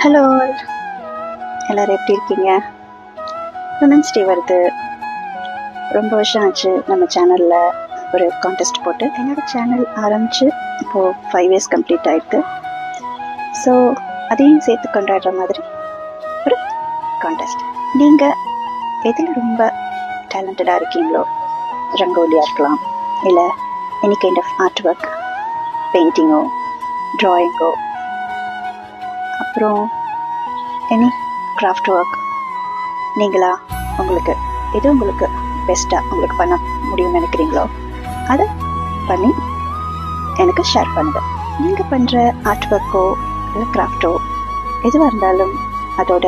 Hello, எல்லோரும் எப்படி இருக்கீங்க? விமன்ஸ் டே வருது. ரொம்ப வருஷம் ஆச்சு நம்ம சேனலில் ஒரு கான்டெஸ்ட் போட்டு. என்னோடய சேனல் ஆரம்பித்து இப்போது 5 இயர்ஸ் கம்ப்ளீட் ஆகிருக்கு. ஸோ அதையும் சேர்த்து கொண்டாடுற மாதிரி ஒரு கான்டெஸ்ட். நீங்கள் எதில் ரொம்ப டேலண்டடாக இருக்கீங்களோ, ரங்கோலியாக இருக்கலாம், இல்லை any kind of art work, பெயிண்டிங்கோ, ட்ராயிங்கோ, அப்புறம் எனி கிராஃப்ட் ஒர்க், நீங்களா உங்களுக்கு எது உங்களுக்கு பெஸ்ட்டாக உங்களுக்கு பண்ண முடியும்னு நினைக்கிறீங்களோ அதை பண்ணி எனக்கு ஷேர் பண்ணுங்கள். நீங்கள் பண்ணுற ஆர்ட் ஒர்க்கோ இல்லை கிராஃப்டோ எதுவாக இருந்தாலும் அதோட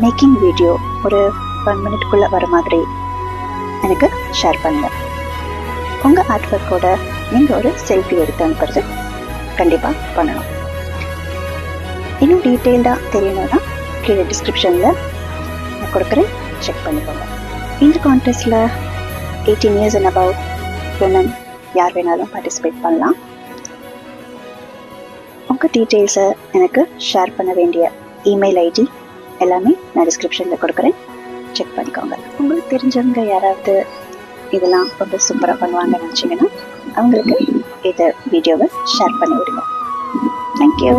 மேக்கிங் வீடியோ ஒரு 1 மினிட்குள்ளே வர மாதிரி எனக்கு ஷேர் பண்ணுங்கள். உங்கள் ஆர்ட் ஒர்க்கோட நீங்கள் ஒரு செல்ஃபி எடுத்து அனுப்புறது கண்டிப்பாக பண்ணணும். இன்னும் டீட்டெயில்டாக தெரியணும்னா கீழே டிஸ்கிரிப்ஷனில் நான் கொடுக்குறேன், செக் பண்ணிக்கோங்க. இந்த கான்டெஸ்ட்டில் 18 இயர்ஸ் அண்ட் அபவ் விமன் யார் வேணாலும் பார்ட்டிசிபேட் பண்ணலாம். உங்கள் டீட்டெயில்ஸை எனக்கு ஷேர் பண்ண வேண்டிய இமெயில் ஐடி எல்லாமே நான் டிஸ்கிரிப்ஷனில் கொடுக்குறேன், செக் பண்ணிக்கோங்க. உங்களுக்கு தெரிஞ்சவங்க யாராவது இதெல்லாம் ரொம்ப சூப்பராக பண்ணுவாங்கன்னு நினச்சிங்கன்னா அவங்களுக்கு இதை வீடியோவை ஷேர் பண்ணி விடுங்க. தேங்க்யூ.